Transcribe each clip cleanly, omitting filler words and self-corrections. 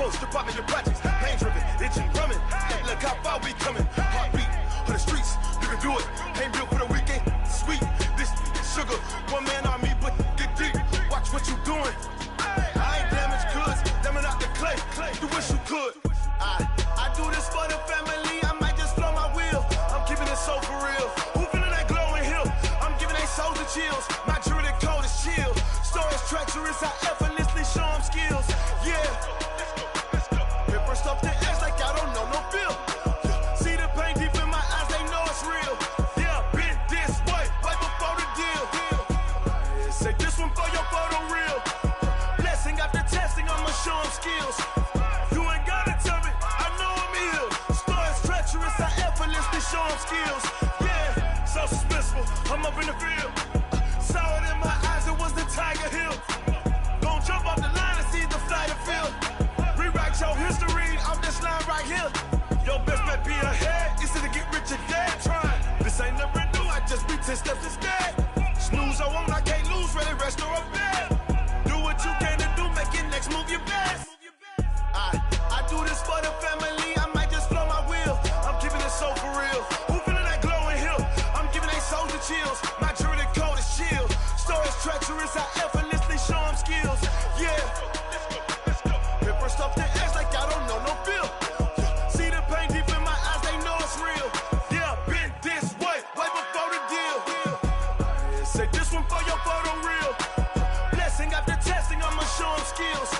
folks to pop in your projects. Pain driven, itching, drumming. Look how far we coming. Heartbeat for the streets. You can do it. Ain't built for the weekend. Sweet. This sugar. One man army, but get deep. Watch what you doing. I ain't damaged goods. Damn out the clay. You wish you could. I do this for the family. I might just flow my wheel. I'm keeping it so for real. Who feeling that glowing hill? I'm giving they souls the chills. My jewelry code is chill. Stories treacherous. I effortlessly show them skills. Yeah. Paper stuff the edge like I don't know no feel. See the pain deep in my eyes. They know it's real. Yeah, been this way before the deal. Say this one for your photo reel. Blessing after testing. I'ma show them skills. Show them skills, yeah, so suspenseful. I'm up in the field, saw it in my eyes, it was the Tiger Hill. Gon' jump off the line and see the flight of field. Rewrite your history off this line right here. Your best bet be ahead, easy to get rich or dead. Trying, this ain't never new, I just be 10 steps instead. Snooze I won't, I can't lose, ready, rest or a bed. Do what you can to do, make your next move your best. I do this for the family, I might just flow my wheel. I'm keeping it so for real. Who feeling that glowing hill? I'm giving they souls the chills. My jewelry code is chill. Stories treacherous, I effortlessly show them skills. Yeah. Paper stuff the edge like I don't know no feel. See the pain deep in my eyes, they know it's real. Yeah, been this way before the deal. Say this one for your photo reel. Blessing after testing, I'ma show them skills.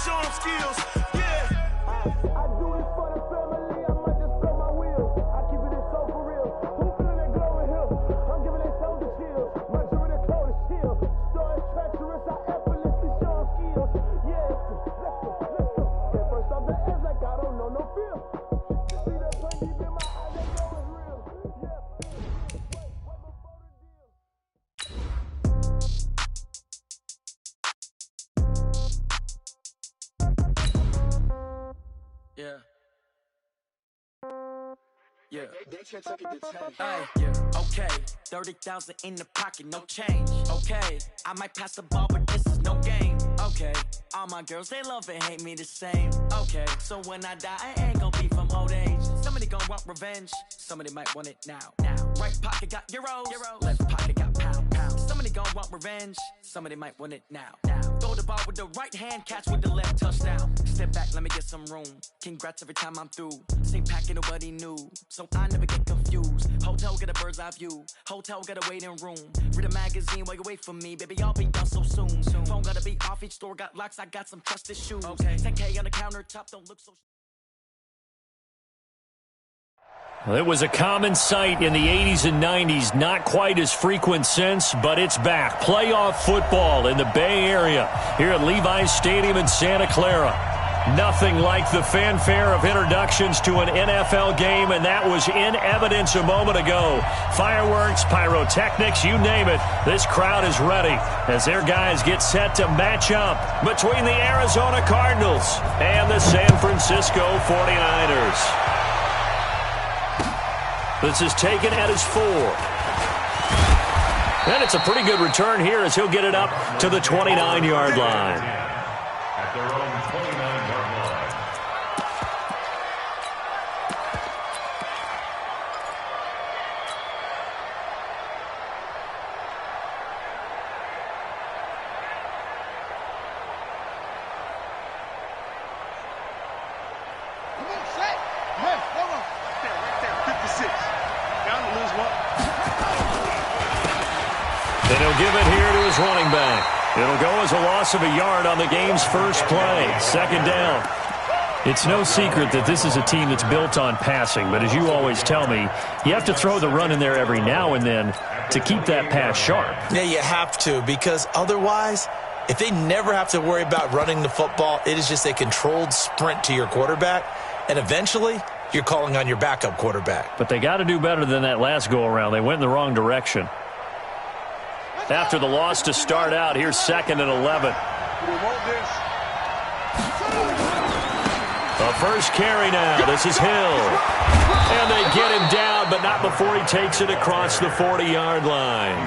Show them skills, yeah. I do this for the family, I might just blow my wheel. I keep it so for real. Who feeling that glowing hill? I'm giving they souls the chills. My jewelry code is chill. Stories treacherous, I effortlessly show them skills. Yeah, let's go. Get first off the edge like I don't know no feel. See that pain deep in my eyes, they know it's real. Yeah, right before the deal. Yeah. Yeah. Yeah. Okay. 30,000 in the pocket, no change. Okay. I might pass the ball, but this is no game. Okay. All my girls, they love and hate me the same. Okay. So when I die, I ain't gonna be from old age. Somebody gonna want revenge. Somebody might want it now. Right pocket got euros. Left pocket got pounds. Somebody gonna want revenge. Somebody might want it now. Throw the ball with the right hand, catch with the left, touchdown. Step back, let me get some room. Congrats every time I'm through. Same packet, nobody knew, so I never get confused. Hotel get a bird's eye view. Hotel got a waiting room. Read a magazine while you wait for me, baby. I'll be done so soon. Phone gotta be off, each store got locks. I got some trusted shoes. Okay. 10K on the countertop, don't look so. Well, it was a common sight in the 80s and 90s. Not quite as frequent since, but it's back. Playoff football in the Bay Area here at Levi's Stadium in Santa Clara. Nothing like the fanfare of introductions to an NFL game, and that was in evidence a moment ago. Fireworks, pyrotechnics, you name it. This crowd is ready as their guys get set to match up between the Arizona Cardinals and the San Francisco 49ers. This is taken at his 4. And it's a pretty good return here as he'll get it up to the 29-yard line. At their own 29-yard line. Come on, set. Hey, come on. Right there, 56. Down to lose one. And he'll give it here to his running back. It'll go as a loss of a yard on the game's first play. Second down. It's no secret that this is a team that's built on passing, but as you always tell me, you have to throw the run in there every now and then to keep that pass sharp. Yeah, you have to, because otherwise, if they never have to worry about running the football, it is just a controlled sprint to your quarterback, and eventually you're calling on your backup quarterback. But they got to do better than that last go-around. They went in the wrong direction. After the loss to start out, here's 2nd and 11. The first carry now. This is Hill. And they get him down, but not before he takes it across the 40-yard line.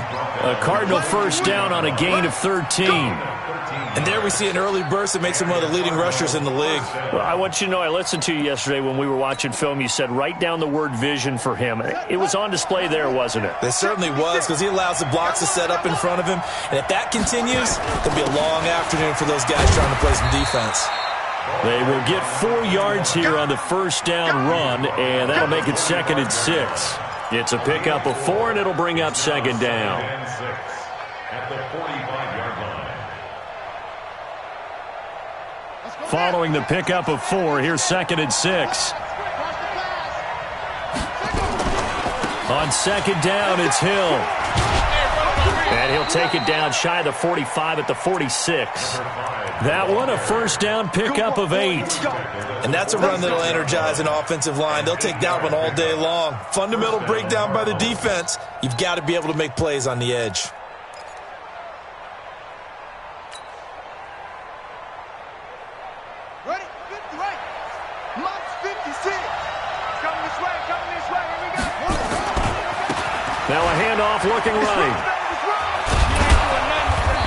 A Cardinal first down on a gain of 13. And there we see an early burst that makes him one of the leading rushers in the league. Well, I want you to know, I listened to you yesterday when we were watching film. You said write down the word vision for him. It was on display there, wasn't it? It certainly was, because he allows the blocks to set up in front of him. And if that continues, it'll be a long afternoon for those guys trying to play some defense. They will get 4 yards here on the first down run, and that'll make it 2nd and 6. It's a pickup of 4, and it'll bring up 2nd down. At the 45-yard line. Following the pickup of 4, here's 2nd and 6. On 2nd down, it's Hill. And he'll take it down shy of the 45 at the 46. That one, a first down pickup of 8. And that's a run that'll energize an offensive line. They'll take that one all day long. Fundamental breakdown by the defense. You've got to be able to make plays on the edge. Ready? 50, right. March 56. Coming this way, here we go. Now a handoff looking right.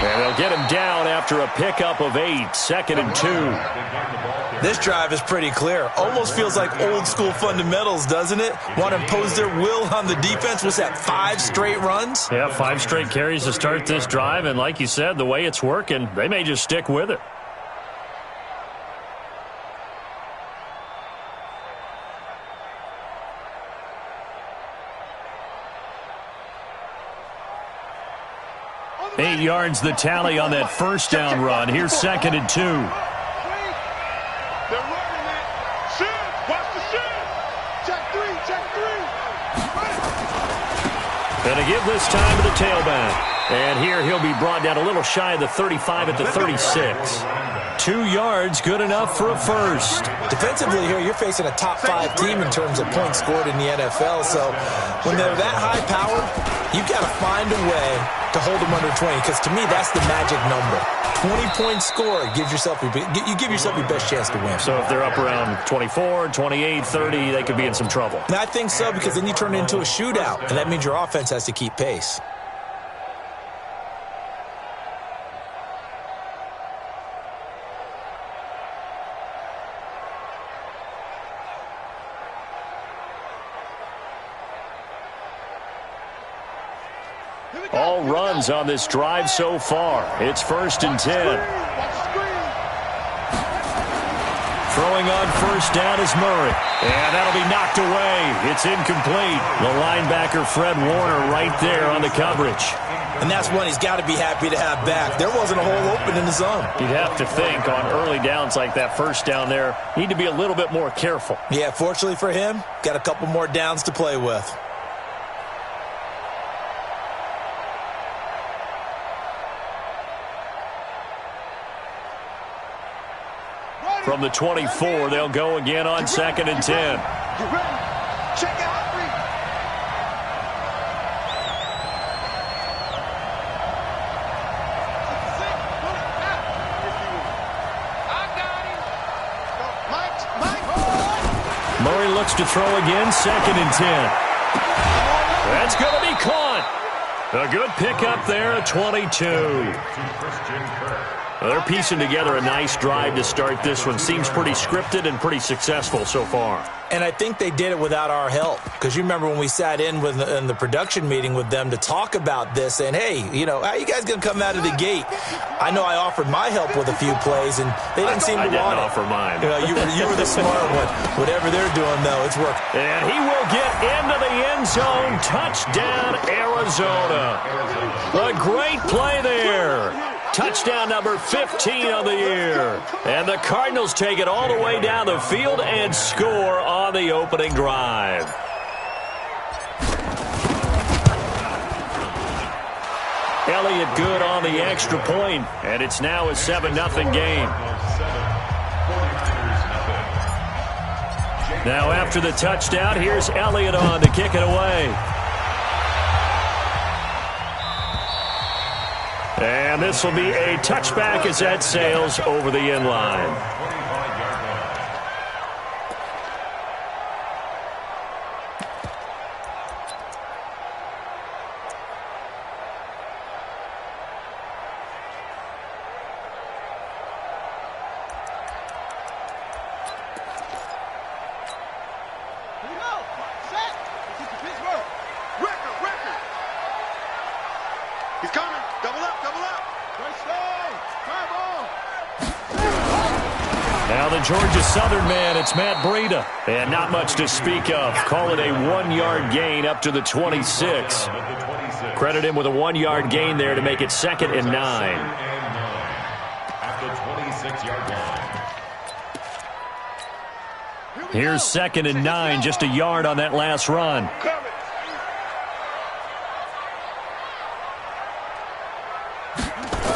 And they'll get him down after a pickup of 8, 2nd and 2. This drive is pretty clear. Almost feels like old school fundamentals, doesn't it? Want to impose their will on the defense. What's that, 5 straight runs? Yeah, 5 straight carries to start this drive. And like you said, the way it's working, they may just stick with it. Eight yards the tally on that first down run. Here's 2nd and 2. They're running it. Shoot. Watch the shoot. Check 3. Check 3. Gonna give this time to the tailback. And here he'll be brought down a little shy of the 35 at the 36. 2 yards, good enough for a first. Defensively here, you're facing a top 5 team in terms of points scored in the NFL. So when they're that high powered, you've got to find a way to hold them under 20, because to me, that's the magic number. 20 points scored, you give yourself your best chance to win. So if they're up around 24, 28, 30, they could be in some trouble. And I think so, because then you turn it into a shootout, and that means your offense has to keep pace. All runs on this drive so far. It's 1st and 10. Throwing on first down is Murray. And that'll be knocked away. It's incomplete. The linebacker, Fred Warner, right there on the coverage. And that's one he's got to be happy to have back. There wasn't a hole open in the zone. You'd have to think on early downs like that first down there, need to be a little bit more careful. Yeah, fortunately for him, got a couple more downs to play with. From the 24, they'll go again on 2nd and 10. Get ready. Check out 3. Murray looks to throw again, 2nd and 10. That's going to be caught. A good pickup there at 22. They're piecing together a nice drive to start this one. Seems pretty scripted and pretty successful so far. And I think they did it without our help. Because you remember when we sat in the production meeting with them to talk about this, saying, hey, how you guys going to come out of the gate? I know I offered my help with a few plays, and they didn't seem to want it. I didn't offer mine. You were the smart one. Whatever they're doing, though, it's working. And he will get into the end zone. Touchdown, Arizona. A great play there. Touchdown number 15 of the year. And the Cardinals take it all the way down the field and score on the opening drive. Elliott good on the extra point, and it's now a 7-0 game. Now after the touchdown, here's Elliott on to kick it away. And this will be a touchback as that sails over the end line. coming. Double up, double up. Now the Georgia Southern man, it's Matt Breida. And not much to speak of. Call it a 1-yard gain up to the 26. Credit him with a 1-yard gain there to make it 2nd and 9. At the 26-yard line. Here's 2nd and 9, just a yard on that last run.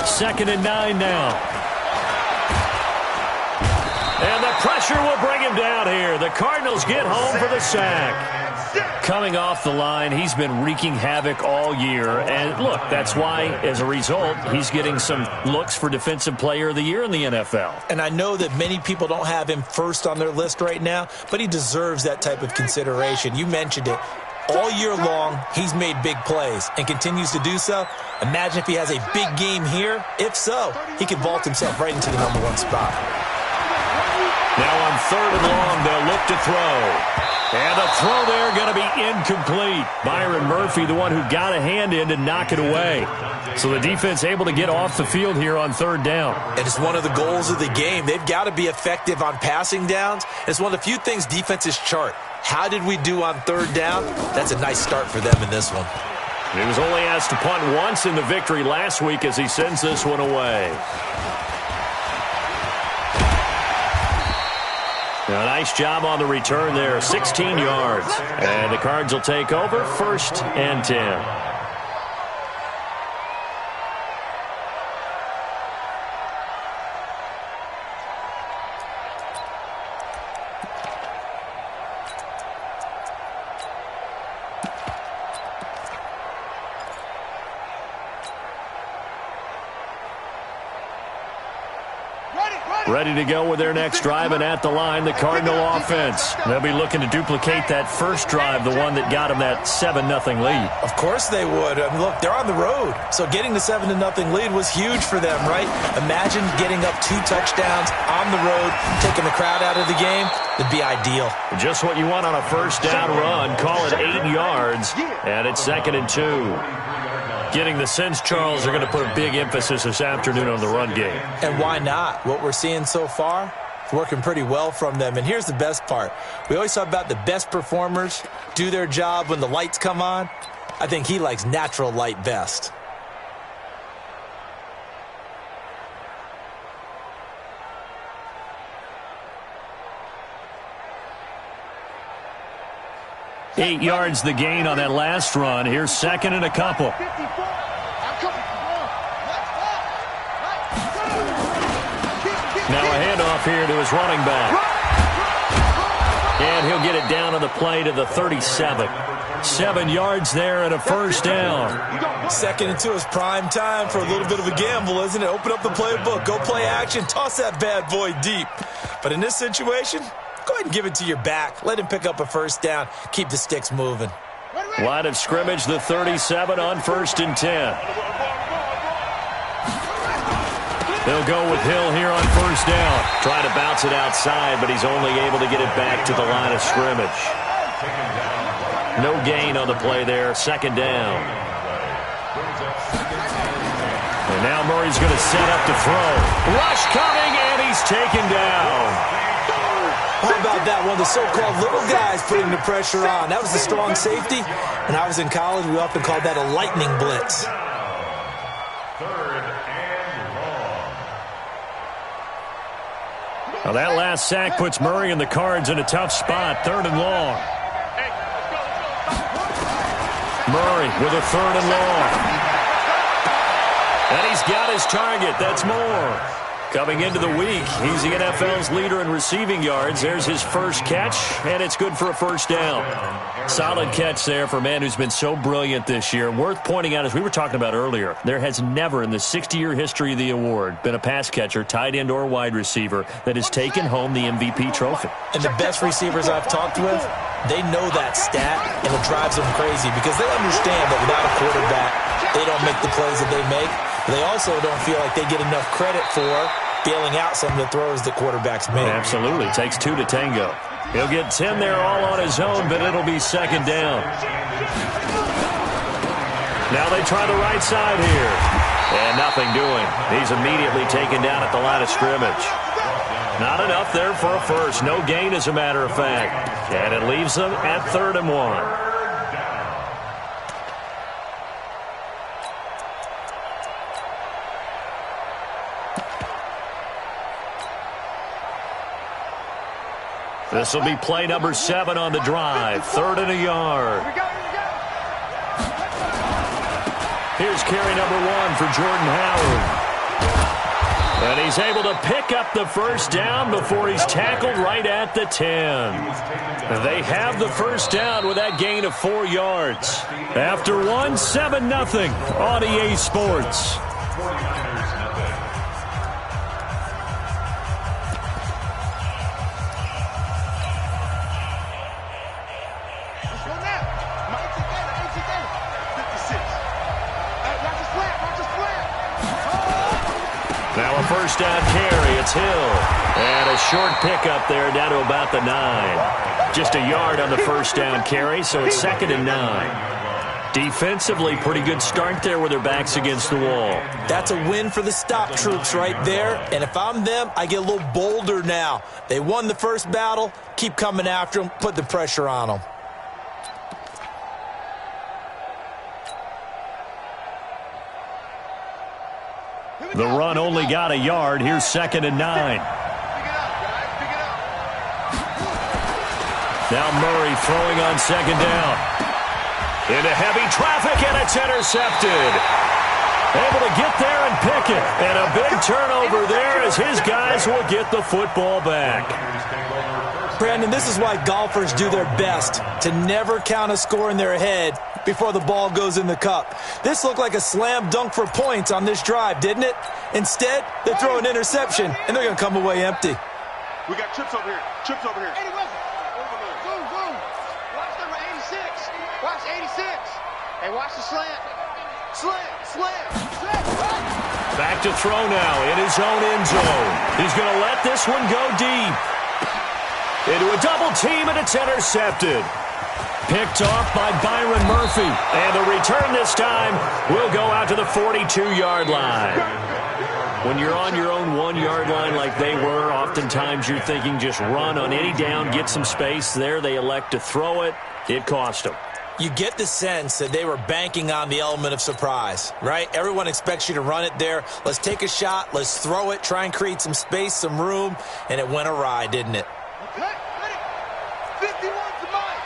2nd and 9 now. And the pressure will bring him down here. The Cardinals get home for the sack. Coming off the line, he's been wreaking havoc all year. And look, that's why, as a result, he's getting some looks for Defensive Player of the Year in the NFL. And I know that many people don't have him first on their list right now, but he deserves that type of consideration. You mentioned it. All year long, he's made big plays and continues to do so. Imagine if he has a big game here. If so, he can vault himself right into the #1 spot. Now on 3rd and long, they'll look to throw. And the throw there going to be incomplete. Byron Murphy, the one who got a hand in to knock it away. So the defense able to get off the field here on 3rd down. And it's one of the goals of the game. They've got to be effective on passing downs. It's one of the few things defenses chart. How did we do on 3rd down? That's a nice start for them in this one. He was only asked to punt once in the victory last week as he sends this one away. Now, a nice job on the return there, 16 yards. And the Cards will take over, 1st and 10. Ready to go with their next drive, and at the line, the Cardinal offense. They'll be looking to duplicate that first drive, the one that got them that 7-0 lead. Of course they would. I mean, look, they're on the road. So getting the 7-0 lead was huge for them, right? Imagine getting up 2 touchdowns on the road, taking the crowd out of the game. It'd be ideal. Just what you want on a first down run. Call it 8 yards, and it's 2nd and 2. Getting the sense, Charles, are going to put a big emphasis this afternoon on the run game. And why not? What we're seeing so far, working pretty well from them. And here's the best part. We always talk about the best performers do their job when the lights come on. I think he likes natural light best. Eight yards the gain on that last run. Here's 2nd and a couple. Now a handoff here to his running back. And he'll get it down on the play to the 37. 7 yards there and a first down. 2nd and 2 is prime time for a little bit of a gamble, isn't it? Open up the playbook, go play action, toss that bad boy deep. But in this situation, go ahead and give it to your back. Let him pick up a first down. Keep the sticks moving. Line of scrimmage, the 37 on 1st and 10. They'll go with Hill here on first down. Trying to bounce it outside, but he's only able to get it back to the line of scrimmage. No gain on the play there. 2nd down. And now Murray's going to set up to throw. Rush coming, and he's taken down. How about that? One of the so-called little guys putting the pressure on. That was the strong safety. When I was in college, we often called that a lightning blitz. 3rd and long. Now that last sack puts Murray and the Cards in a tough spot. 3rd and long. Murray with a 3rd and long. And he's got his target. That's more. Coming into the week, he's the NFL's leader in receiving yards. There's his first catch, and it's good for a first down. Solid catch there for a man who's been so brilliant this year. Worth pointing out, as we were talking about earlier, there has never in the 60-year history of the award been a pass catcher, tight end, or wide receiver that has taken home the MVP trophy. And the best receivers I've talked with, they know that stat, and it drives them crazy because they understand that without a quarterback, they don't make the plays that they make. They also don't feel like they get enough credit for bailing out some of the throws that quarterbacks make. Absolutely. Takes 2 to tango. He'll get 10 there all on his own, but it'll be 2nd down. Now they try the right side here. And nothing doing. He's immediately taken down at the line of scrimmage. Not enough there for a first. No gain, as a matter of fact. And it leaves them at 3rd and 1. This will be play number 7 on the drive. 3rd and a yard. Here's carry number 1 for Jordan Howard. And he's able to pick up the first down before he's tackled right at the 10. They have the first down with that gain of 4 yards. After 1, 7-0 on EA Sports. Now a first down carry. It's Hill. And a short pickup there down to about the 9. Just a yard on the first down carry, so it's 2nd and 9. Defensively, pretty good start there with their backs against the wall. That's a win for the stop troops right there. And if I'm them, I get a little bolder now. They won the first battle. Keep coming after them. Put the pressure on them. The run only got a yard. Here's 2nd and 9. Now Murray throwing on 2nd down. Into heavy traffic, and it's intercepted. Able to get there and pick it. And a big turnover there as his guys will get the football back. Brandon, this is why golfers do their best, to never count a score in their head before the ball goes in the cup. This looked like a slam dunk for points on this drive, didn't it? Instead, they throw an interception, and they're going to come away empty. We got trips over here. Trips over here. Zoom. Watch number 86. Watch 86. Hey, watch the slant. Slant. Back to throw now in his own end zone. He's going to let this one go deep. Into a double team, and it's intercepted. Picked off by Byron Murphy. And the return this time will go out to the 42-yard line. When you're on your own 1-yard line like they were, oftentimes you're thinking just run on any down, get some space. There they elect to throw it. It cost them. You get the sense that they were banking on the element of surprise, right? Everyone expects you to run it there. Let's take a shot. Let's throw it. Try and create some space, some room. And it went awry, didn't it? Ready? 51 to mine.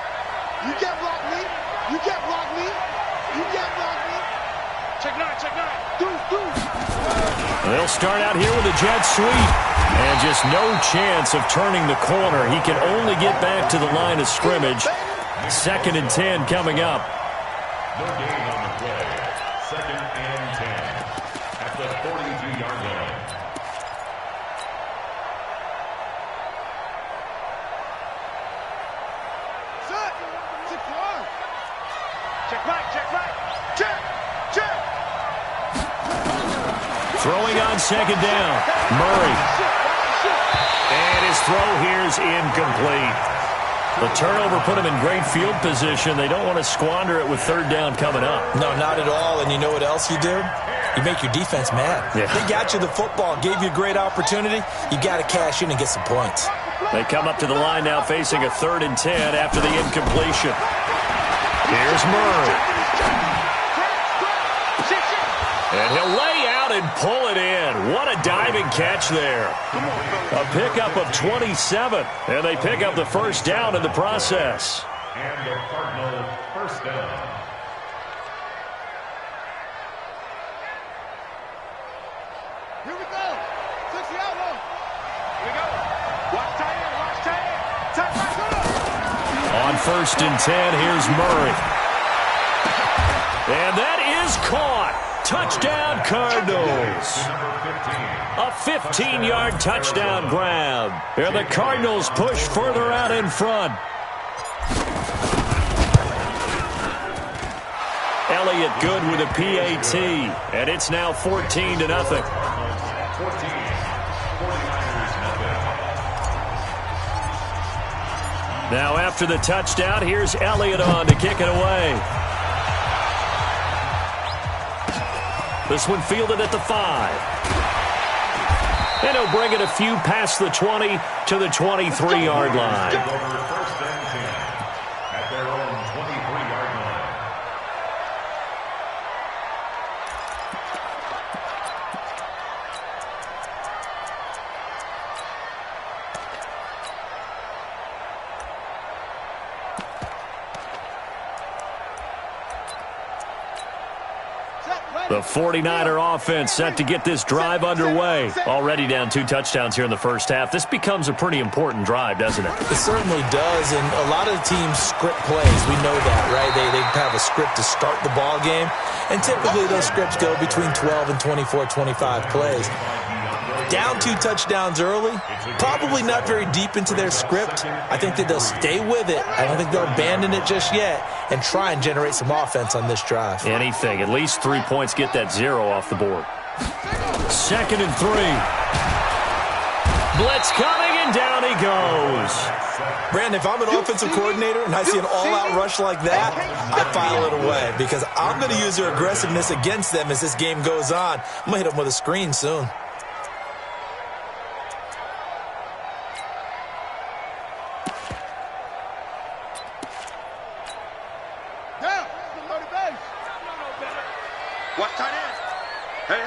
You can't block me. You can't block me. You can't block me. Check 9. Do. They'll start out here with a jet sweep. And just no chance of turning the corner. He can only get back to the line of scrimmage. 2nd and 10 coming up. No gain on the play. 2nd and 10 at the 42-yard line. Set. 6-1. Check right. Check. Throwing on 2nd down. Murray. And his throw here is incomplete. The turnover put him in great field position. They don't want to squander it with 3rd down coming up. No, not at all. And you know what else you do? You make your defense mad. Yeah. They got you the football, gave you a great opportunity. You got to cash in and get some points. They come up to the line now facing a 3rd and 10 after the incompletion. Here's Murray. And he'll lay out and pull it in. What a diving catch there. A pickup of 27. And they pick up the first down in the process. And the Cardinals first down. Here we go. 60 out low. Here we go. Watch tight end. Tight back. On 1st and 10, here's Murray. And that is caught. Touchdown, Cardinals. A 15-yard touchdown grab. And the Cardinals push further out in front. Elliott good with a PAT. And it's now 14-0. Now after the touchdown, here's Elliott on to kick it away. This one fielded at the 5. And he'll bring it a few past the 20 to the 23-yard line. Take over 1st and 10 at their own 23-yard line. The 49er offense set to get this drive underway. Already down 2 touchdowns here in the first half. This becomes a pretty important drive, doesn't it? It certainly does, and a lot of the teams script plays. We know that, right? They have a script to start the ball game, and typically those scripts go between 12 and 24, 25 plays. Down 2 touchdowns early, probably not very deep into their script. I think that they'll stay with it. I don't think they'll abandon it just yet and try and generate some offense on this drive. Anything. At least 3 points, get that 0 off the board. 2nd and 3. Blitz coming, and down he goes. Brandon, if I'm an offensive coordinator and I see an all-out rush like that, I file it away because I'm going to use their aggressiveness against them as this game goes on. I'm going to hit them with a screen soon. Watch tight end. Hey.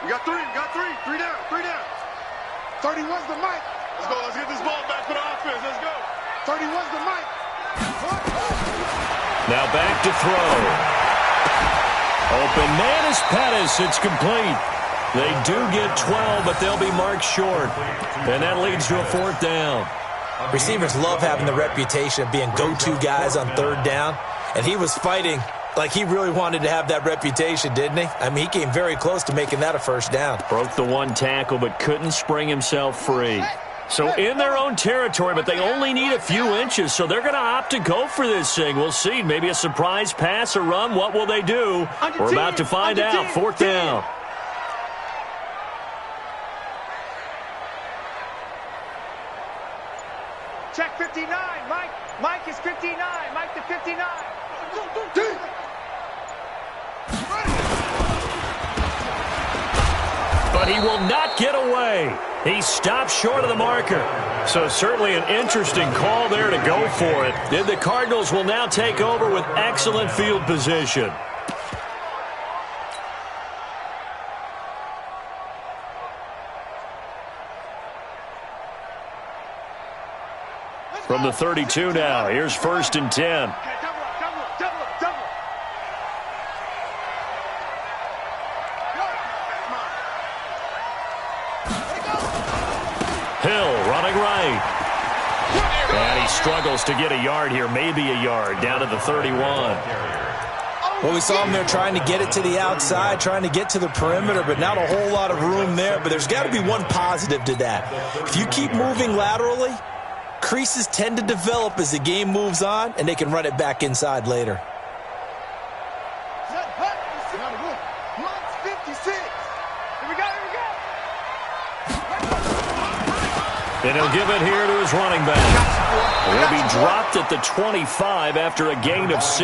We got 3. 3 down. 31's the mic. Let's go. Let's get this ball back for the offense. Let's go. 31's the mic. Now back to throw. Open man is Pettis. It's complete. They do get 12, but they'll be marked short. And that leads to a 4th down. Receivers love having the reputation of being go-to guys on 3rd down, and he was fighting like he really wanted to have that reputation, didn't he? I mean, he came very close to making that a 1st down. Broke the 1 tackle, but couldn't spring himself free. So in their own territory, but they only need a few inches, so they're going to opt to go for this thing. We'll see. Maybe a surprise pass or run. What will they do? We're about to find out. 4th down. Check 59. Mike is 59. Mike to 59. But he will not get away. He stopped short of the marker. So certainly an interesting call there to go for it. And the Cardinals will now take over with excellent field position. From the 32 now, here's 1st and 10. Hill running right. And he struggles to get a yard here, maybe a yard, down to the 31. Well, we saw him there trying to get it to the outside, trying to get to the perimeter, but not a whole lot of room there. But there's got to be one positive to that. If you keep moving laterally, creases tend to develop as the game moves on, and they can run it back inside later. And he'll give it here to his running back. He'll be dropped at the 25 after a gain of 6.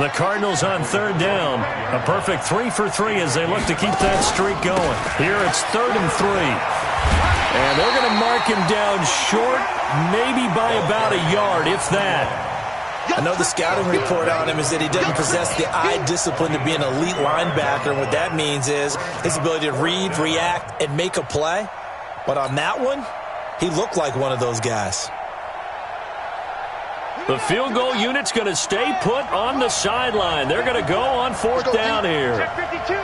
The Cardinals on 3rd down. A perfect 3 for 3 as they look to keep that streak going. Here it's 3rd and 3. And they're going to mark him down short, maybe by about a yard, if that. I know the scouting report on him is that he doesn't possess the eye discipline to be an elite linebacker. And what that means is his ability to read, react, and make a play. But on that one, he looked like one of those guys. The field goal unit's going to stay put on the sideline. They're going to go on 4th down here. Check 52.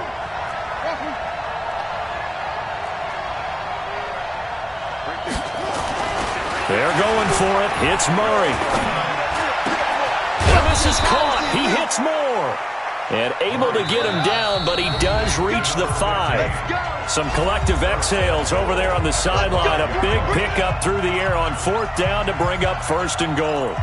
They're going for it. It's Murray. And this is caught. He hits more. And able to get him down, but he does reach the 5. Some collective exhales over there on the sideline. A big pickup through the air on 4th down to bring up 1st and goal.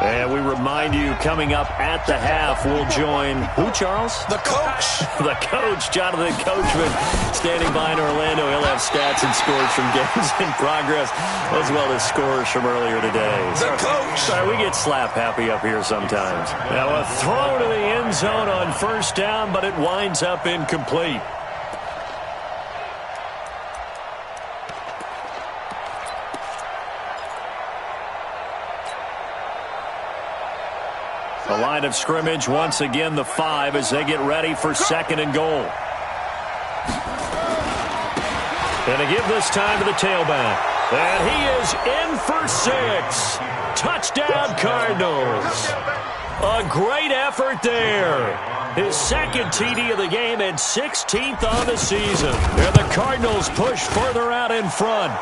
And we remind you, coming up at the half, we'll join who, Charles? The coach. The coach, Jonathan Coachman, standing by in Orlando. He'll have stats and scores from games in progress, as well as scores from earlier today. The coach. Sorry, we get slap happy up here sometimes. Now a throw to the end zone on first down, but it winds up incomplete. The line of scrimmage, once again, the 5 as they get ready for 2nd and goal. And to give this time to the tailback. And he is in for 6. Touchdown, Cardinals. A great effort there. His 2nd TD of the game and 16th on the season. And the Cardinals push further out in front.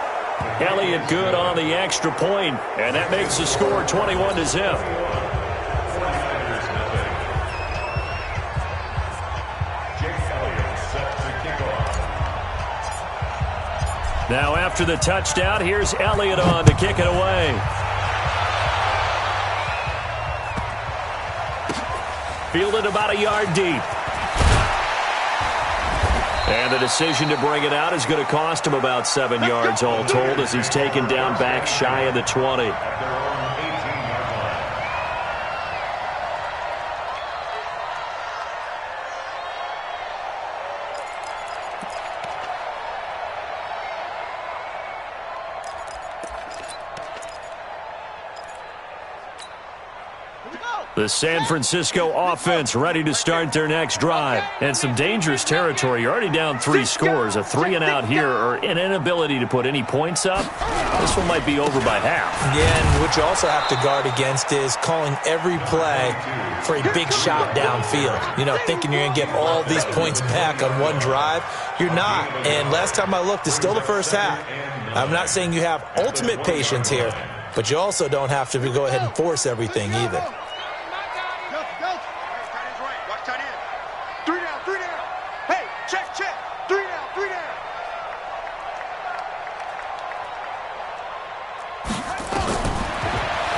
Elliott good on the extra point, and that makes the score 21-0. Now after the touchdown, here's Elliott on to kick it away. Fielded about a yard deep. And the decision to bring it out is going to cost him about 7 yards all told as he's taken down back shy of the 20. The San Francisco offense ready to start their next drive. And some dangerous territory. You're already down 3 scores. A 3-and-out here or an inability to put any points up. This one might be over by half. Yeah, and what you also have to guard against is calling every play for a big shot downfield. You know, thinking you're going to get all these points back on one drive. You're not. And last time I looked, it's still the first half. I'm not saying you have ultimate patience here, but you also don't have to go ahead and force everything either.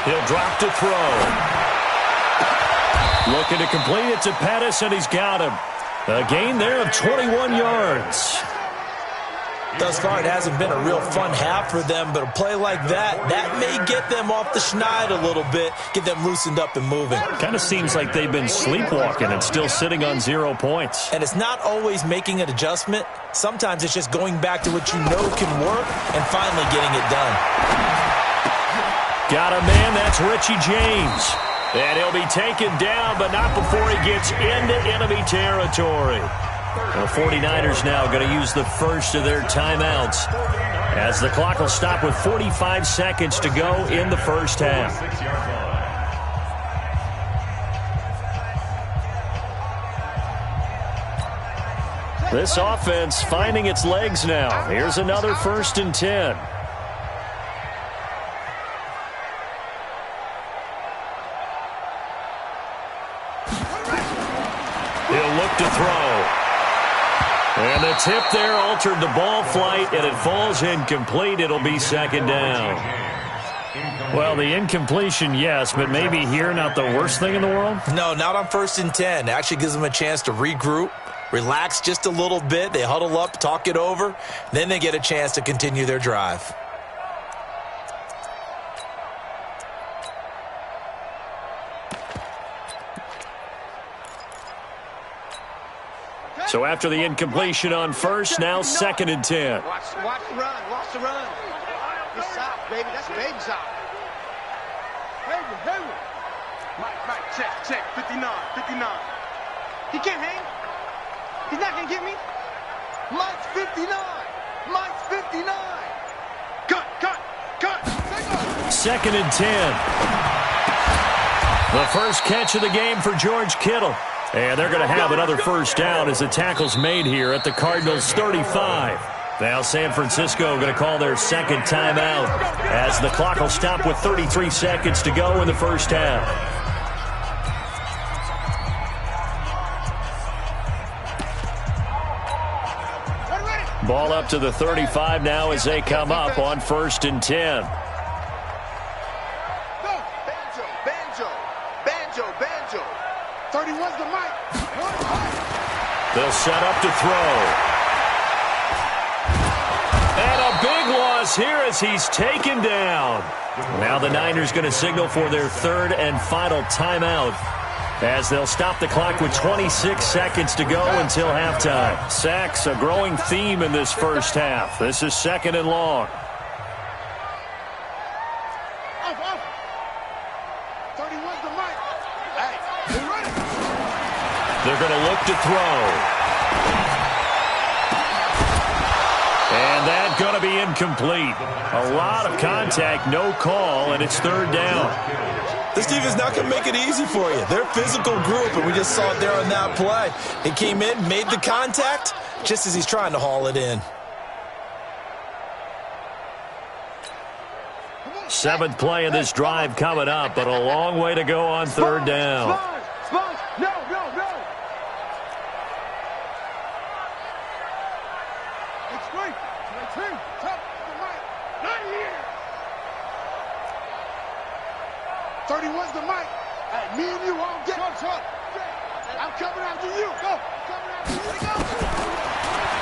He'll drop to throw. Looking to complete it to Pettis, and he's got him. A gain there of 21 yards. Thus far, it hasn't been a real fun half for them, but a play like that may get them off the schneid a little bit, get them loosened up and moving. Kind of seems like they've been sleepwalking and still sitting on 0 points. And it's not always making an adjustment. Sometimes it's just going back to what you know can work and finally getting it done. Got a man, that's Richie James. And he'll be taken down, but not before he gets into enemy territory. The 49ers now going to use the first of their timeouts as the clock will stop with 45 seconds to go in the first half. This offense finding its legs now. Here's another 1st and 10. He'll look to throw. And the tip there altered the ball flight, and it falls incomplete. It'll be 2nd down. Well, the incompletion, yes, but maybe here not the worst thing in the world? No, not on 1st and 10. It actually gives them a chance to regroup, relax just a little bit. They huddle up, talk it over. Then they get a chance to continue their drive. So after the incompletion on 1st, now 2nd and 10. Watch the run. Watch the run. It's south, baby. That's baby south. Baby. Mike, check. 59. He can't hang. He's not going to get me. Mike's 59. Cut. 2nd and 10. The first catch of the game for George Kittle. And they're going to have another 1st down as the tackle's made here at the Cardinals' 35. Now San Francisco going to call their 2nd timeout as the clock will stop with 33 seconds to go in the first half. Ball up to the 35 now as they come up on 1st and 10. Banjo. banjo. 31's the mic. They'll set up to throw. And a big loss here as he's taken down. Now the Niners going to signal for their third and final timeout, as they'll stop the clock with 26 seconds to go until halftime. Sacks, a growing theme in this first half. This is 2nd and long. 31's the mic. Hey, they're ready. They're going to look to throw. And that's going to be incomplete. A lot of contact, no call, and it's 3rd down. This defense not going to make it easy for you. They're a physical group, and we just saw it there on that play. He came in, made the contact, just as he's trying to haul it in. 7th play of this drive coming up, but a long way to go on 3rd down. Spons, no. It's great. Top the mic. Not here. 31's the mic. Hey, me and you all get. I'm coming after you. Go. Coming after you. Go.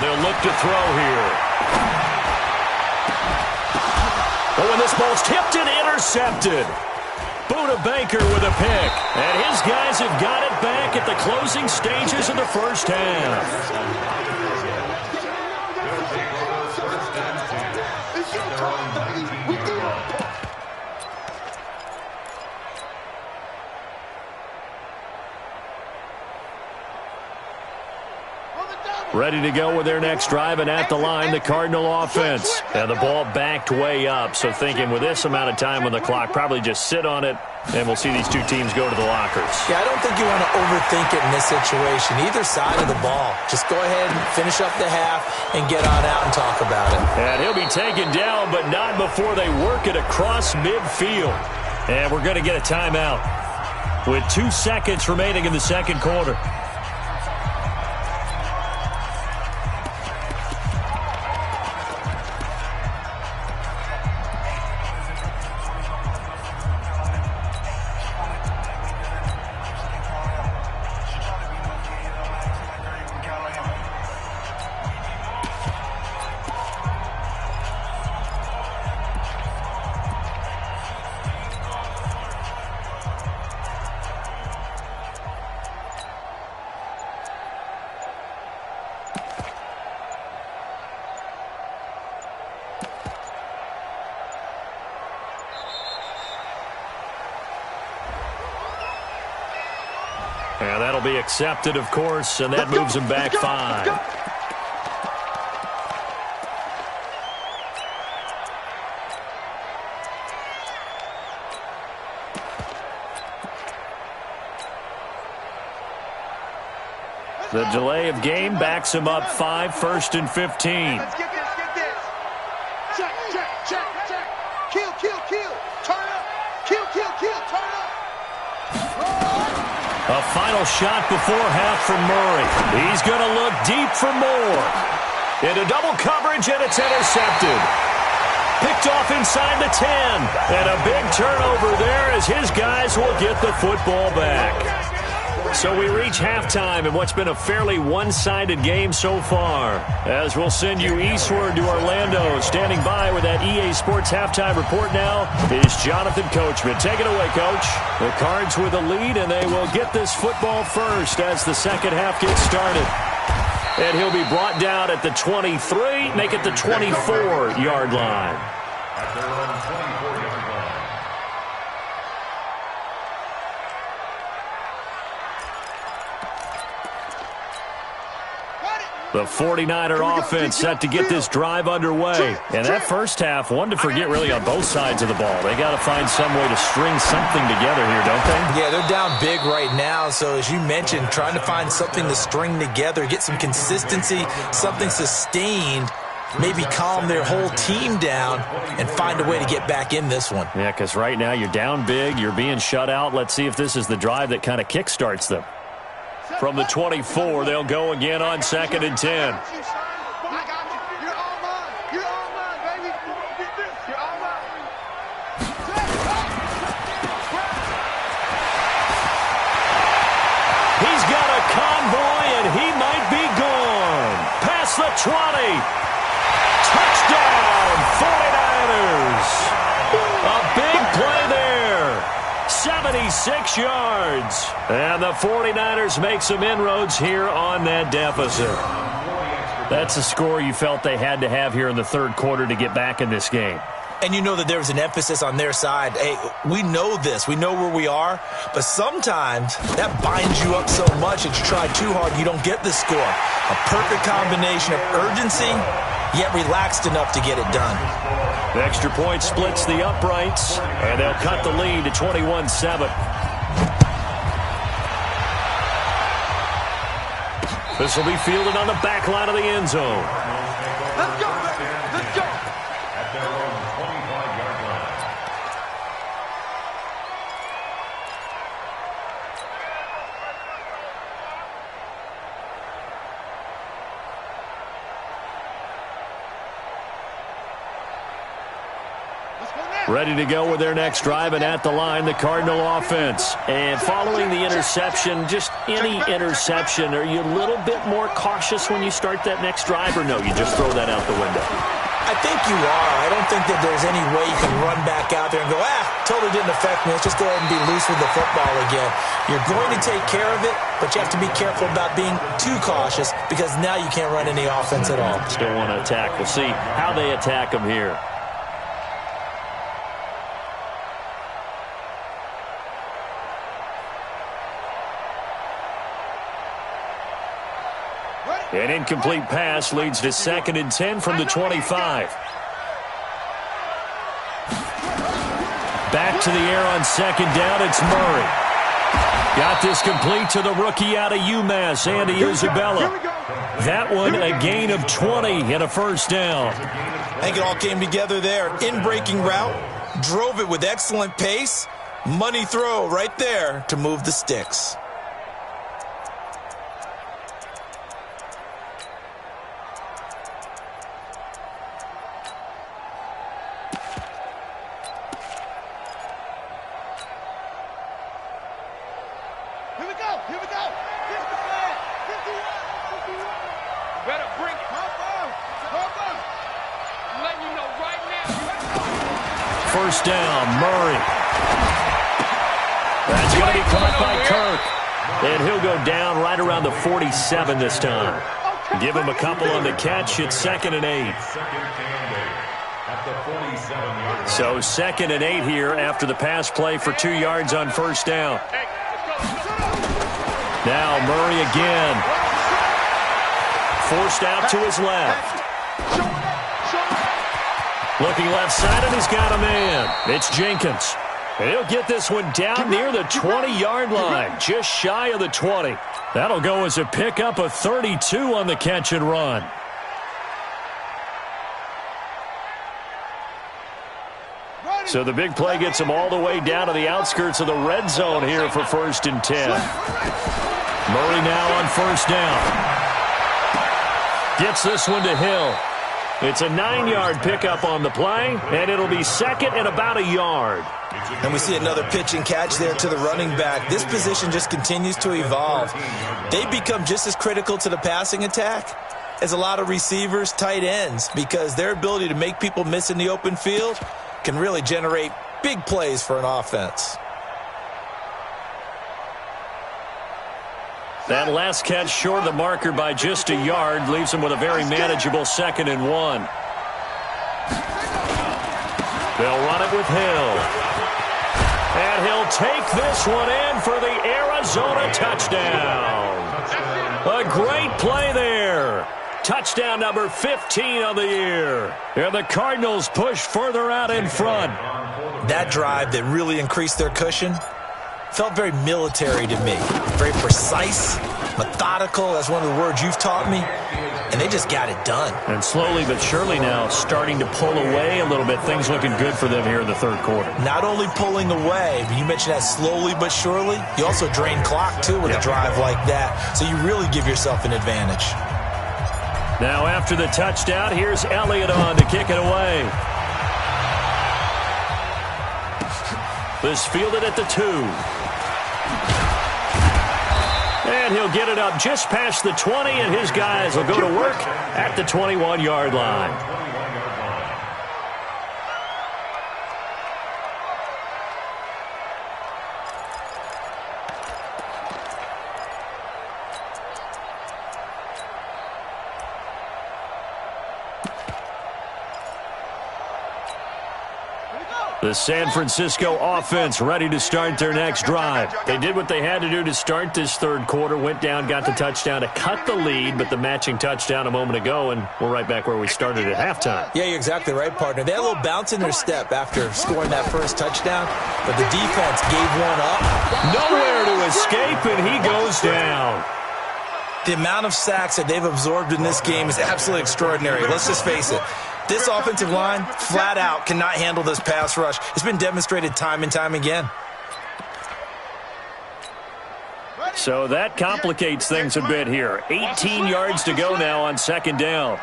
They'll look to throw here. Oh, and this ball's tipped and intercepted. Buda Baker with a pick. And his guys have got it back at the closing stages of the first half. It's your time, baby. We do it. Ready to go with their next drive, and at the line, the Cardinal offense. And the ball backed way up, so thinking with this amount of time on the clock, probably just sit on it, and we'll see these two teams go to the lockers. Yeah, I don't think you want to overthink it in this situation, either side of the ball. Just go ahead and finish up the half and get on out and talk about it. And he'll be taken down, but not before they work it across midfield. And we're going to get a timeout with 2 seconds remaining in the second quarter. And that'll be accepted, of course, and that moves him back 5. The delay of game backs him up 5, 1st and 15. Let's get this. Check. Kill. Turn up. Kill. Turn up. A final shot before half from Murray. He's going to look deep for more. Into double coverage, and it's intercepted. Picked off inside the 10. And a big turnover there as his guys will get the football back. So we reach halftime in what's been a fairly one-sided game so far. As we'll send you eastward to Orlando. Standing by with that EA Sports halftime report now is Jonathan Coachman. Take it away, Coach. The Cards with a lead, and they will get this football first as the second half gets started. And he'll be brought down at the 23, make it the 24-yard line. At their own 24-yard line. The 49er offense set to get this drive underway. And that first half, one to forget really on both sides of the ball. They got to find some way to string something together here, don't they? Yeah, they're down big right now. So as you mentioned, trying to find something to string together, get some consistency, something sustained, maybe calm their whole team down and find a way to get back in this one. Yeah, because right now you're down big, you're being shut out. Let's see if this is the drive that kind of kickstarts them. From the 24, they'll go again on 2nd and 10. I got you. You're all mine. You're all mine, baby. Get this. You're all mine. 20. Touchdown, 49ers. A big play there. 76 yards. And the 49ers make some inroads here on that deficit. That's a score you felt they had to have here in the third quarter to get back in this game. And you know that there was an emphasis on their side. Hey, we know this. We know where we are. But sometimes that binds you up so much that you try too hard, you don't get the score. A perfect combination of urgency, yet relaxed enough to get it done. The extra point splits the uprights, and they'll cut the lead to 21-7. This will be fielded on the back line of the end zone. Let's go, baby. Let's go. At their own 25-yard line. Ready to go with their next drive, and at the line, the Cardinal offense. And following the interception, just any interception, are you a little bit more cautious when you start that next drive, or no, you just throw that out the window? I think you are. I don't think that there's any way you can run back out there and go, totally didn't affect me. Let's just go ahead and be loose with the football again. You're going to take care of it, but you have to be careful about being too cautious because now you can't run any offense at all. Still want to attack. We'll see how they attack them here. An incomplete pass leads to 2nd and 10 from the 25. Back to the air on 2nd down, it's Murray. Got this complete to the rookie out of UMass, Andy Isabella. That one a gain of 20 and a first down. I think it all came together there. In-breaking route, drove it with excellent pace. Money throw right there to move the sticks. Here we go. 55, 51. Better bring it. Hold on. I'm letting you know right now. First down, Murray. That's going to be caught by Kirk. And he'll go down right around the 47 this time. Give him a couple on the catch. It's 2nd and 8. So 2nd and 8 here after the pass play for 2 yards on first down. Now Murray again. Forced out to his left. Looking left side, and he's got a man. It's Jenkins. And he'll get this one down near the 20-yard line, just shy of the 20. That'll go as a pickup of 32 on the catch and run. So the big play gets him all the way down to the outskirts of the red zone here for 1st and 10. Murray now on first down. Gets this one to Hill. It's a 9-yard pickup on the play, and it'll be 2nd and about a yard. And we see another pitch and catch there to the running back. This position just continues to evolve. They become just as critical to the passing attack as a lot of receivers, tight ends, because their ability to make people miss in the open field can really generate big plays for an offense. That last catch short of the marker by just a yard leaves him with a very manageable 2nd and 1. They'll run it with Hill. And he'll take this one in for the Arizona touchdown. A great play there. Touchdown number 15 on the year. And the Cardinals push further out in front. That drive that really increased their cushion felt very military to me. Very precise, methodical, that's one of the words you've taught me. And they just got it done. And slowly but surely now starting to pull away a little bit. Things looking good for them here in the third quarter. Not only pulling away, but you mentioned that slowly but surely. You also drain clock, too, with a drive like that. So you really give yourself an advantage. Now after the touchdown, here's Elliott on to kick it away. This fielded at the 2. And he'll get it up just past the 20, and his guys will go to work at the 21-yard line. The San Francisco offense ready to start their next drive. They did what they had to do to start this third quarter, went down, got the touchdown to cut the lead, but the matching touchdown a moment ago, and we're right back where we started at halftime. Yeah, you're exactly right, partner. They had a little bounce in their step after scoring that first touchdown, but the defense gave one up. Nowhere to escape, and he goes down. The amount of sacks that they've absorbed in this game is absolutely extraordinary. Let's just face it. This offensive line, flat out, cannot handle this pass rush. It's been demonstrated time and time again. So that complicates things a bit here. 18 yards to go now on second down.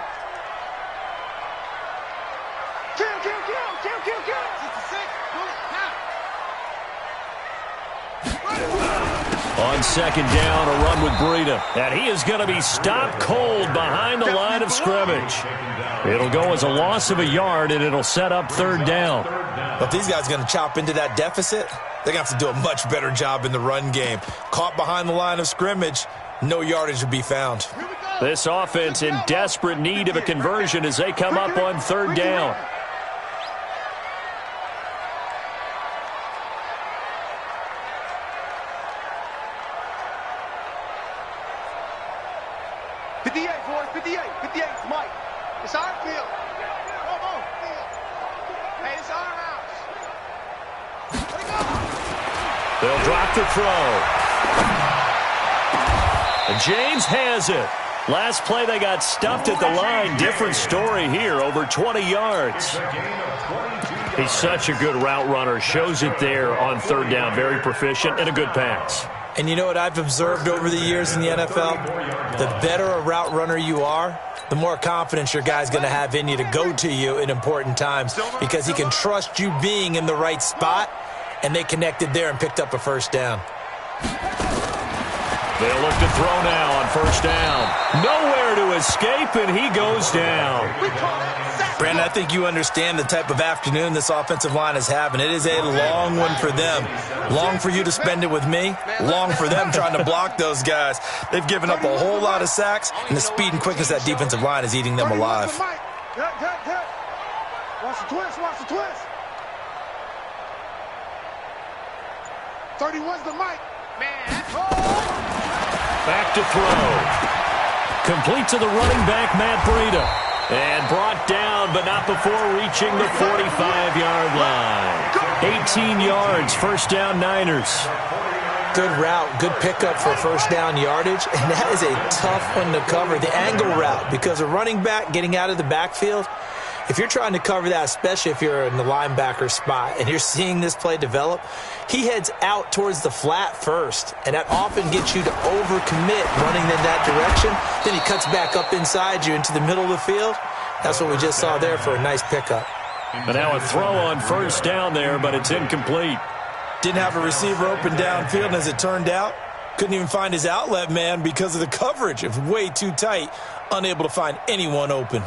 On second down, a run with Breida. And he is going to be stopped cold behind the line of scrimmage. It'll go as a loss of a yard, and it'll set up third down. But if these guys are going to chop into that deficit, they're going to have to do a much better job in the run game. Caught behind the line of scrimmage, no yardage would be found. This offense in desperate need of a conversion as they come up on third down. It's our field. Come on. Hey, it's our house. Let it go. They'll drop the throw. And James has it. Last play they got stuffed at the line. Different story here, over 20 yards. He's such a good route runner. Shows it there on third down. Very proficient and a good pass. And you know what I've observed over the years in the NFL? The better a route runner you are, the more confidence your guy's going to have in you to go to you in important times because he can trust you being in the right spot, and they connected there and picked up a first down. They'll look to throw now on first down. Nowhere to escape, and he goes down. Brandon, I think you understand the type of afternoon this offensive line is having. It is a long one for them. Long for you to spend it with me. Long for them trying to block those guys. They've given up a whole lot of sacks, and the speed and quickness of that defensive line is eating them alive. Watch the twist, watch the twist. 31's the mic. Man. Back to throw. Complete to the running back, Matt Breida. And brought down, but not before reaching the 45-yard line. 18 yards, first down Niners. Good route, good pickup for first down yardage, and that is a tough one to cover. The angle route, because a running back getting out of the backfield, if you're trying to cover that, especially if you're in the linebacker spot and you're seeing this play develop, he heads out towards the flat first, and that often gets you to overcommit running in that direction. Then he cuts back up inside you into the middle of the field. That's what we just saw there for a nice pickup. But now a throw on first down there, but it's incomplete. Didn't have a receiver open downfield, and as it turned out, couldn't even find his outlet man because of the coverage. It was way too tight, unable to find anyone open.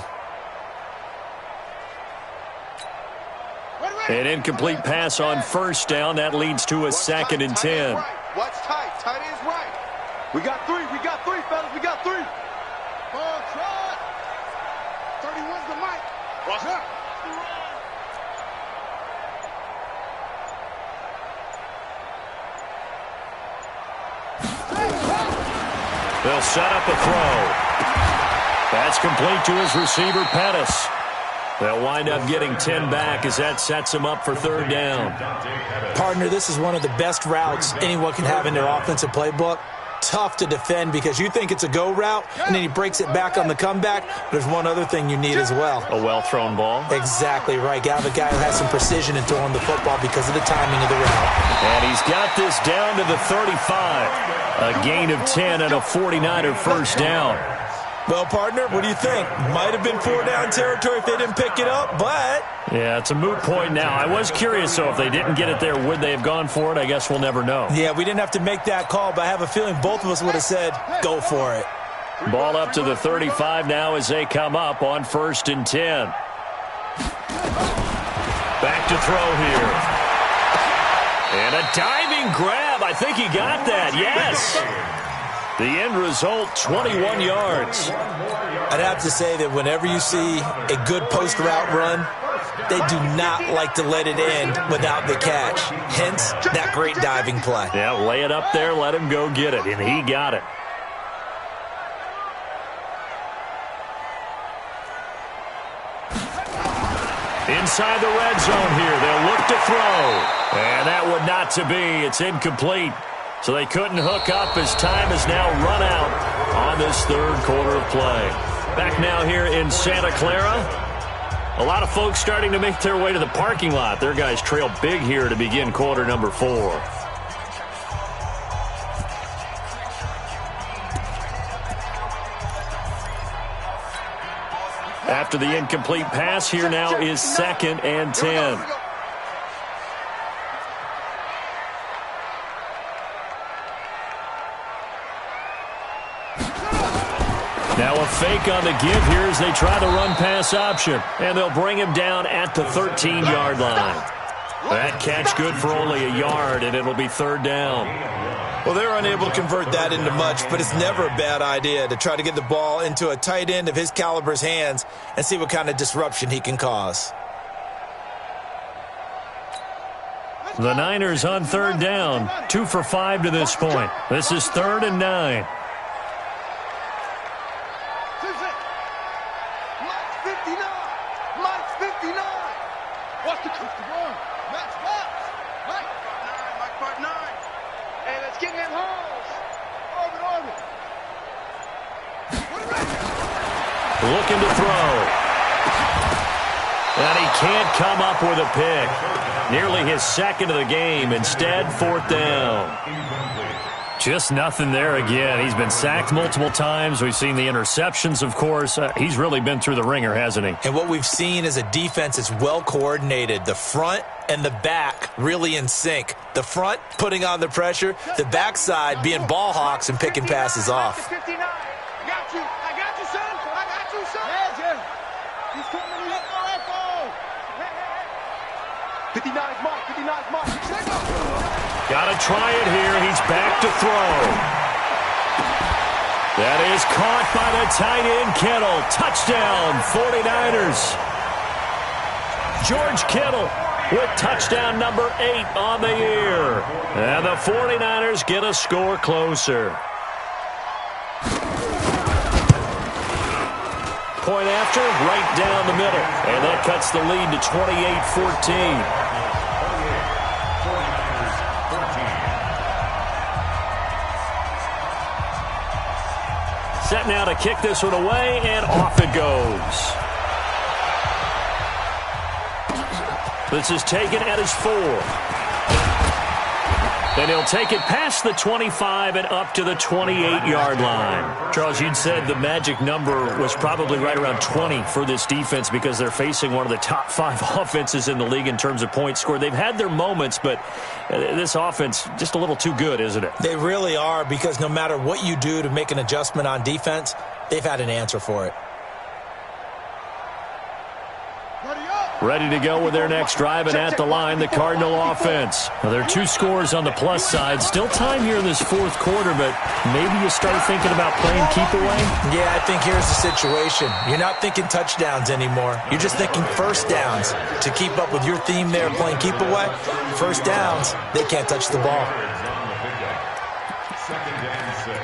An incomplete pass on first down. That leads to a second and 10. What's tight? Tight is right. We got three, fellas. We got three. Ball trot. 31's the mic. Watch out. They'll set up a throw. That's complete to his receiver, Pettis. They'll wind up getting 10 back as that sets him up for third down. Partner, this is one of the best routes anyone can have in their offensive playbook. Tough to defend because you think it's a go route, and then he breaks it back on the comeback. There's one other thing you need as well. A well-thrown ball. Exactly right. Got a guy who has some precision in throwing the football because of the timing of the route. And he's got this down to the 35. A gain of 10 and a 49er first down. Well, partner, what do you think? Might have been 4-down territory if they didn't pick it up, but... Yeah, it's a moot point now. I was curious, so if they didn't get it there, would they have gone for it? I guess we'll never know. Yeah, we didn't have to make that call, but I have a feeling both of us would have said, go for it. Ball up to the 35 now as they come up on 1st and 10. Back to throw here. And a diving grab. I think he got that. Yes. The end result, 21 yards. I'd have to say that whenever you see a good post route run, they do not like to let it end without the catch. Hence, that great diving play. Yeah, lay it up there, let him go get it, and he got it. Inside the red zone here, they'll look to throw. And that would not to be. It's incomplete. So they couldn't hook up as time has now run out on this 3rd quarter of play. Back now here in Santa Clara. A lot of folks starting to make their way to the parking lot. Their guys trail big here to begin quarter number 4. After the incomplete pass, here now is 2nd and 10. Now a fake on the give here as they try the run-pass option. And they'll bring him down at the 13-yard line. That catch good for only a yard, and it'll be 3rd down. Well, they're unable to convert that into much, but it's never a bad idea to try to get the ball into a tight end of his caliber's hands and see what kind of disruption he can cause. The Niners on 3rd down, 2 for 5 to this point. This is 3rd and 9. Looking to throw. And he can't come up with a pick. Nearly his 2nd of the game. Instead, 4th down. Just nothing there again. He's been sacked multiple times. We've seen the interceptions, of course. He's really been through the ringer, hasn't he? And what we've seen is a defense that's well coordinated. The front and the back really in sync. The front putting on the pressure. The backside being ball hawks and picking passes off. 59. I got you. I got you, son. I got you, son. He's coming. Echo. 59's mark. 59's mark. Got to try it here. He's back to throw. That is caught by the tight end, Kittle. Touchdown, 49ers. George Kittle with touchdown number 8 on the year. And the 49ers get a score closer. Point after, right down the middle. And that cuts the lead to 28-14. Set now to kick this one away, and off it goes. This is taken at his 4. And he'll take it past the 25 and up to the 28-yard line. Charles, you'd said the magic number was probably right around 20 for this defense because they're facing one of the top 5 offenses in the league in terms of points scored. They've had their moments, but this offense just a little too good, isn't it? They really are, because no matter what you do to make an adjustment on defense, they've had an answer for it. Ready to go with their next drive, and at the line, the Cardinal offense. Now, there are 2 scores on the plus side. Still time here in this 4th quarter, but maybe you start thinking about playing keep away? Yeah, I think here's the situation. You're not thinking touchdowns anymore. You're just thinking first downs. To keep up with your theme there, playing keep away, first downs, they can't touch the ball. 2nd and 6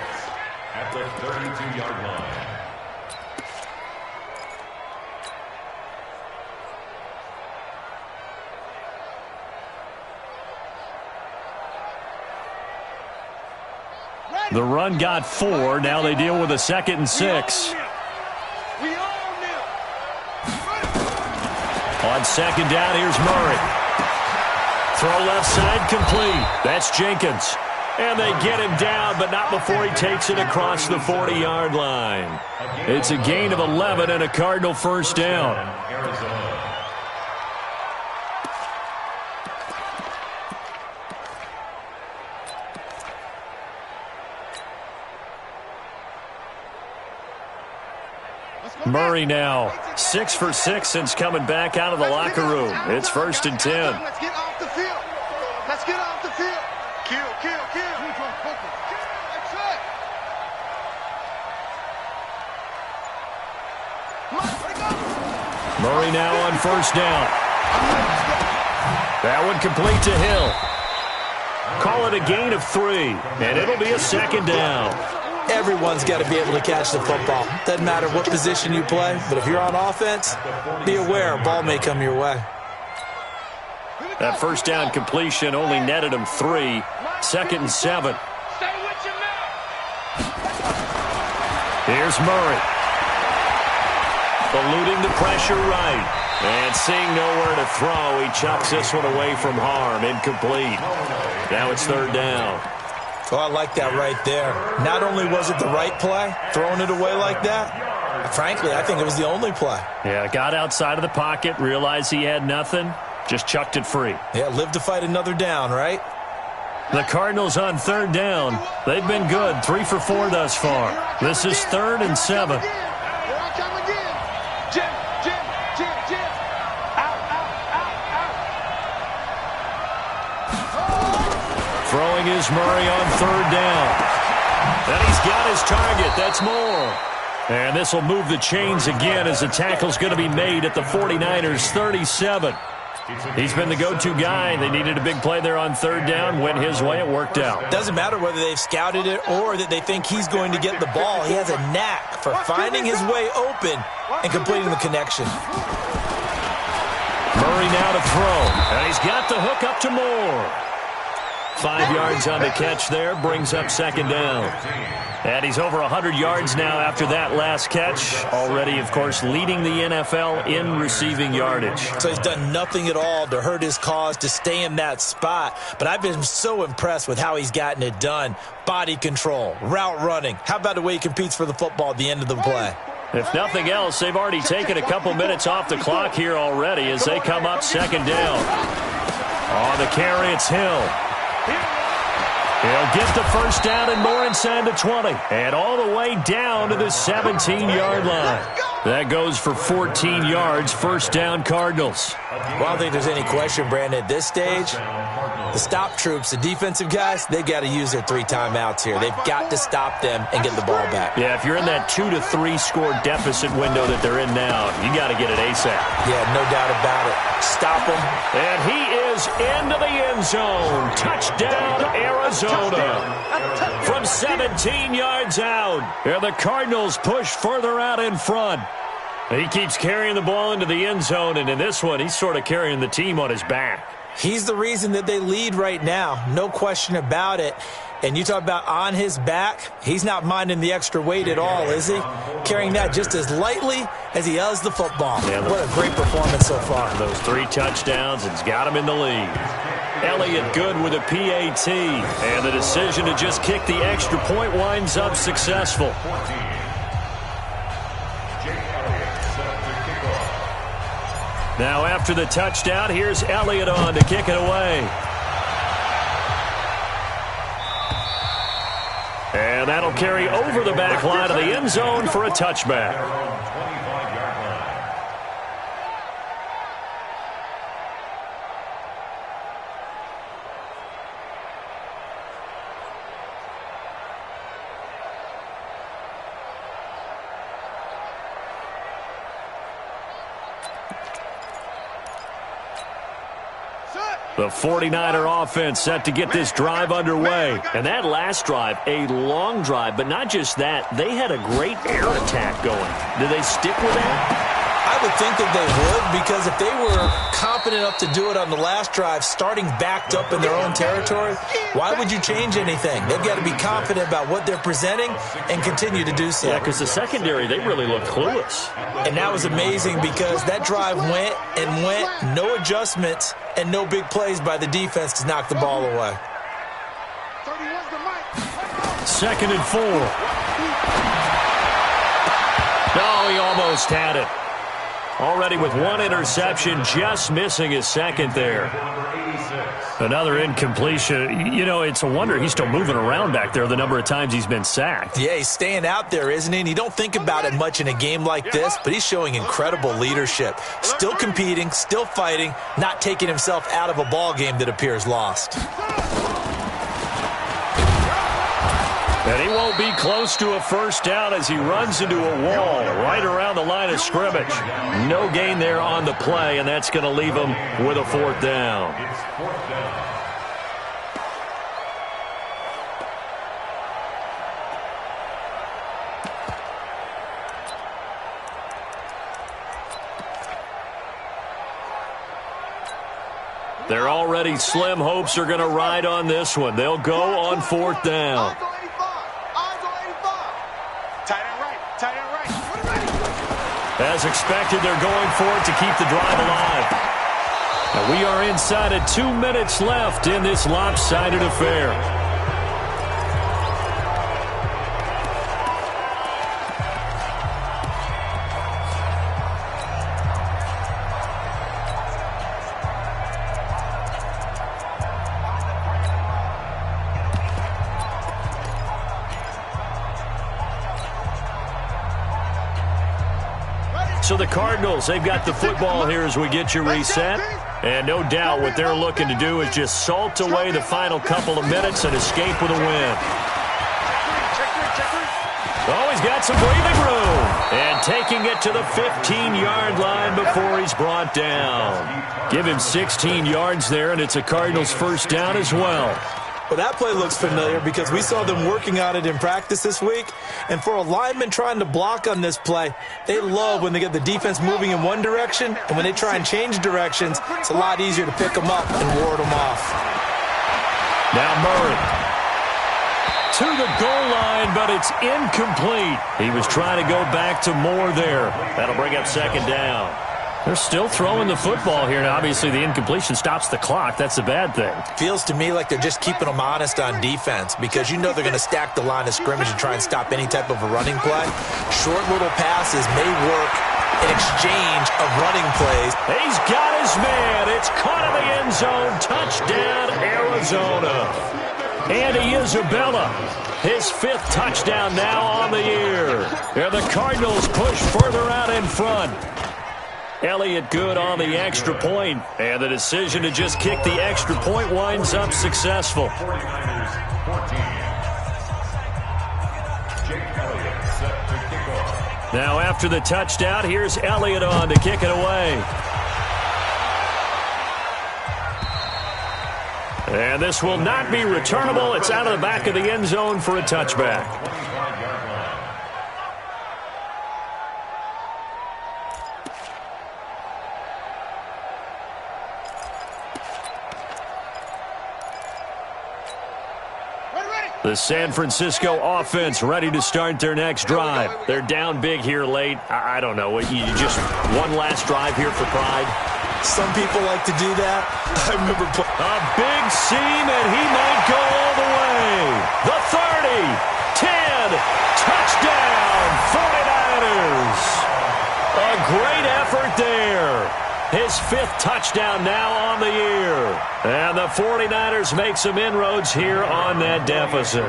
at the 32-yard line. The run got 4. Now they deal with a 2nd and 6. On 2nd down, here's Murray. Throw left side complete. That's Jenkins. And they get him down, but not before he takes it across the 40-yard line. It's a gain of 11 and a Cardinal first down. Murray now 6 for 6 since coming back out of the locker room. It's 1st and 10. Let's get off the field. Let's get off the field. Kill. That's it. Murray now on 1st down. That one complete to Hill. Call it a gain of 3, and it'll be a 2nd down. Everyone's got to be able to catch the football. Doesn't matter what position you play, but if you're on offense, be aware a ball may come your way. That 1st down completion only netted him 3. 2nd and 7. Stay with your man. Here's Murray. Eluding the pressure right. And seeing nowhere to throw, he chucks this one away from harm. Incomplete. Now it's 3rd down. Oh, I like that right there. Not only was it the right play, throwing it away like that, frankly, I think it was the only play. Yeah, got outside of the pocket, realized he had nothing, just chucked it free. Yeah, live to fight another down, right? The Cardinals on 3rd down. They've been good, 3 for 4 thus far. This is 3rd and 7. Here I come again. Jim. Throwing is Murray on 3rd down. And he's got his target. That's more. And this will move the chains again as the tackle's going to be made at the 49ers 37. He's been the go-to guy. They needed a big play there on 3rd down. Went his way. It worked out. Doesn't matter whether they've scouted it or that they think he's going to get the ball. He has a knack for finding his way open and completing the connection. Murray now to throw. And he's got the hook up to Moore. 5 yards on the catch there, brings up 2nd down. And he's over 100 yards now after that last catch. Already, of course, leading the NFL in receiving yardage. So he's done nothing at all to hurt his cause, to stay in that spot. But I've been so impressed with how he's gotten it done. Body control, route running. How about the way he competes for the football at the end of the play? If nothing else, they've already taken a couple minutes off the clock here already as they come up 2nd down. On the carry, it's Hill. He'll get the 1st down and more inside the 20. And all the way down to the 17-yard line. That goes for 14 yards, 1st down Cardinals. Well, I don't think there's any question, Brandon, at this stage. The stop troops, the defensive guys, they've got to use their 3 timeouts here. They've got to stop them and get the ball back. Yeah, if you're in that 2 to 3 score deficit window that they're in now, you got to get it ASAP. Yeah, no doubt about it. Stop them. And he is into the end zone. Touchdown, Arizona. From 17 yards out. And the Cardinals push further out in front. He keeps carrying the ball into the end zone, and in this one, he's sort of carrying the team on his back. He's the reason that they lead right now. No question about it. And you talk about on his back, he's not minding the extra weight at all, is he? Carrying that just as lightly as he does the football. Yeah, what a great performance so far. Those 3 touchdowns, it's got him in the lead. Elliott good with a PAT. And the decision to just kick the extra point winds up successful. Now after the touchdown, here's Elliott on to kick it away. And that'll carry over the back line of the end zone for a touchback. The 49er offense set to get this drive underway. And that last drive, a long drive, but not just that. They had a great air attack going. Do they stick with that? I would think that they would, because if they were confident enough to do it on the last drive, starting backed up in their own territory, why would you change anything? They've got to be confident about what they're presenting and continue to do so. Yeah, because the secondary, they really looked clueless. And that was amazing because that drive went and went, no adjustments and no big plays by the defense to knock the ball away. 31's the 2nd and 4. No, he almost had it. Already with one interception, just missing his second there. Another incompletion. You know, it's a wonder he's still moving around back there the number of times he's been sacked. Yeah, he's staying out there, isn't he? And you don't think about it much in a game like this, but he's showing incredible leadership. Still competing, still fighting, not taking himself out of a ball game that appears lost. And he won't be close to a first down as he runs into a wall right around the line of scrimmage. No gain there on the play, and that's going to leave him with a 4th down. It's 4th down. They're already slim hopes are going to ride on this one. They'll go on 4th down. As expected, they're going for it to keep the drive alive. And we are inside of 2 minutes left in this lopsided affair. So the Cardinals, they've got the football here as we get you reset. And no doubt what they're looking to do is just salt away the final couple of minutes and escape with a win. Oh, he's got some breathing room. And taking it to the 15-yard line before he's brought down. Give him 16 yards there, and it's a Cardinals first down as well. Well, that play looks familiar because we saw them working on it in practice this week. And for a lineman trying to block on this play, they love when they get the defense moving in one direction. And when they try and change directions, it's a lot easier to pick them up and ward them off. Now Murray to the goal line, but it's incomplete. He was trying to go back to Moore there. That'll bring up 2nd down. They're still throwing the football here. Now, obviously, the incompletion stops the clock. That's a bad thing. Feels to me like they're just keeping them honest on defense because you know they're going to stack the line of scrimmage and try and stop any type of a running play. Short little passes may work in exchange of running plays. He's got his man. It's caught in the end zone. Touchdown, Arizona. Andy Isabella, his 5th touchdown now on the year. And the Cardinals push further out in front. Elliott good on the extra point, and the decision to just kick the extra point winds up successful. 49ers 14. Jake Elliott set to kick off. Now after the touchdown, here's Elliott on to kick it away. And this will not be returnable. It's out of the back of the end zone for a touchback. 25-yard line. The San Francisco offense ready to start their next drive. They're down big here late. I don't know. You just one last drive here for pride? Some people like to do that. I remember a big seam, and he might go all the way. The 30, 10, touchdown, 49ers. A great effort there. His 5th touchdown now on the year. And the 49ers make some inroads here on that deficit.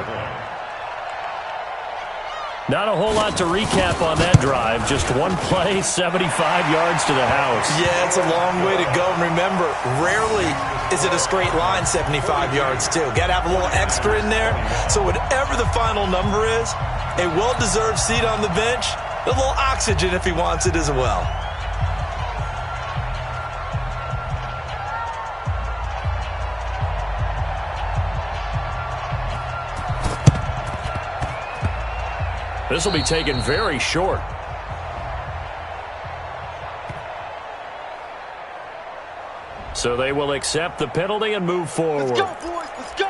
Not a whole lot to recap on that drive. Just one play, 75 yards to the house. Yeah, it's a long way to go. And remember, rarely is it a straight line 75 yards, too. Got to have a little extra in there. So whatever the final number is, a well-deserved seat on the bench, a little oxygen if he wants it as well. This will be taken very short. So they will accept the penalty and move forward. Let's go, boys. Let's go.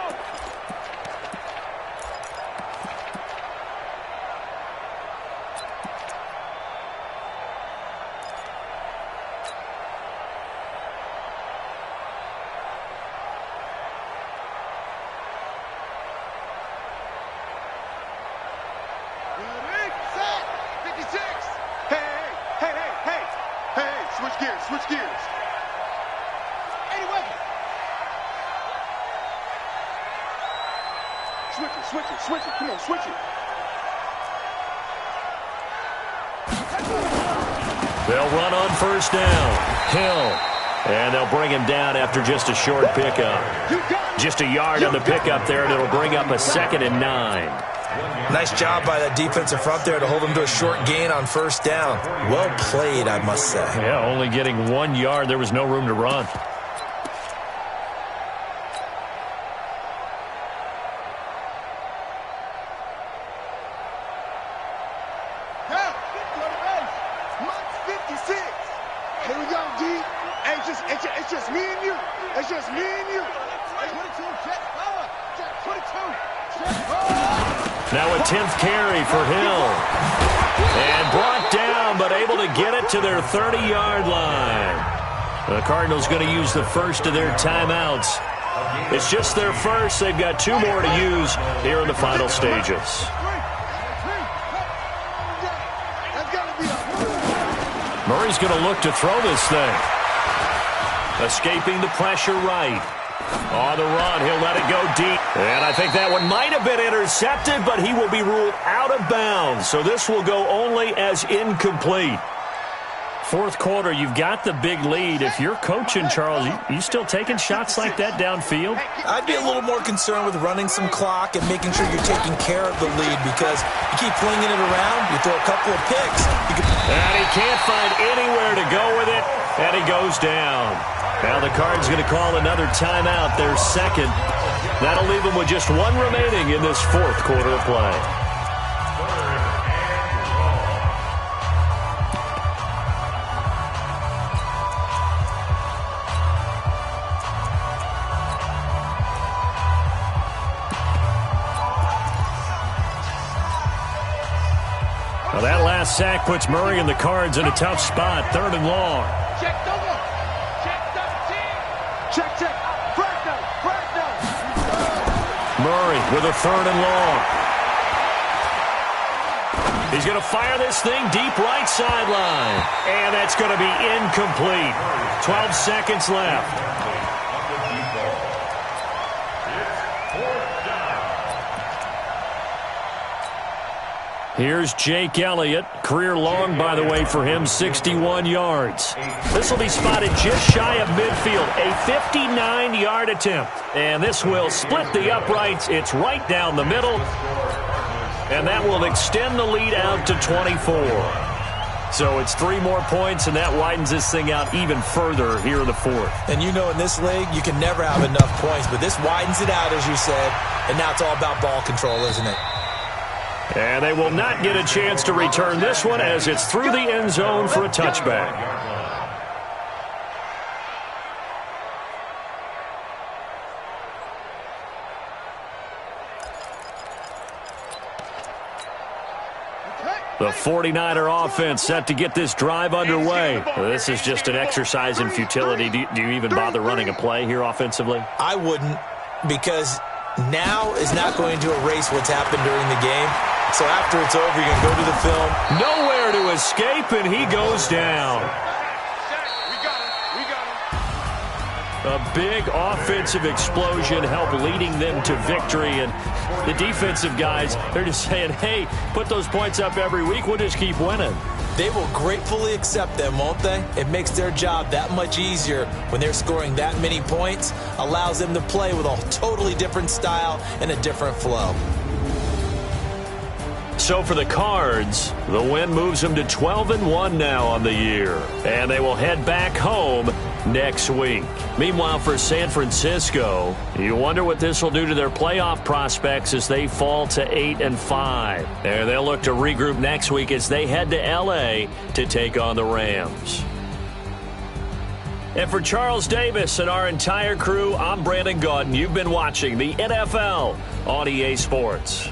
Switch gears. Any weapon. Switch it, switch it, switch it. Come on, switch it. They'll run on first down. Hill. And they'll bring him down after just a short pickup. Just a yard on the pickup there, and it'll bring up a 2nd and 9. Nice job by that defensive front there to hold him to a short gain on first down. Well played, I must say. Yeah, only getting 1 yard. There was no room to run. It's just me and you. It's just me and you. 22, check power. Check 22. Check power. Now a 10th carry for Hill. And brought down, but able to get it to their 30-yard line. The Cardinals going to use the first of their timeouts. It's just their first. They've got 2 more to use here in the final stages. Murray's going to look to throw this thing. Escaping the pressure right. On the run, he'll let it go deep. And I think that one might have been intercepted, but he will be ruled out of bounds. So this will go only as incomplete. Fourth quarter, you've got the big lead. If you're coaching, Charles, you still taking shots like that downfield? I'd be a little more concerned with running some clock and making sure you're taking care of the lead, because you keep flinging it around, you throw a couple of picks. And he can't find anywhere to go with it, and he goes down. Now the Cards going to call another timeout, their second. That'll leave them with just 1 remaining in this fourth quarter of play. Well, that last sack puts Murray and the Cards in a tough spot, 3rd and long. Check double. Check double team. Check, check. Break down. Break down. Murray with a 3rd and long. He's going to fire this thing deep right sideline. And that's going to be incomplete. 12 seconds left. Here's Jake Elliott. Career long, by the way, for him, 61 yards. This will be spotted just shy of midfield, a 59-yard attempt. And this will split the uprights. It's right down the middle. And that will extend the lead out to 24. So it's 3 more points, and that widens this thing out even further here in the fourth. And you know, in this league, you can never have enough points, but this widens it out, as you said, and now it's all about ball control, isn't it? And they will not get a chance to return this one as it's through the end zone for a touchback. The 49er offense set to get this drive underway. This is just an exercise in futility. Do you even bother running a play here offensively? I wouldn't, because now is not going to erase what's happened during the game. So after it's over, you're going to go to the film. Nowhere to escape, and he goes down. A big offensive explosion helped leading them to victory. And the defensive guys, they're just saying, hey, put those points up every week. We'll just keep winning. They will gratefully accept them, won't they? It makes their job that much easier when they're scoring that many points. Allows them to play with a totally different style and a different flow. So for the Cards, the win moves them to 12-1 now on the year. And they will head back home next week. Meanwhile, for San Francisco, you wonder what this will do to their playoff prospects as they fall to 8-5. And they'll look to regroup next week as they head to L.A. to take on the Rams. And for Charles Davis and our entire crew, I'm Brandon Gaudin. You've been watching the NFL on EA Sports.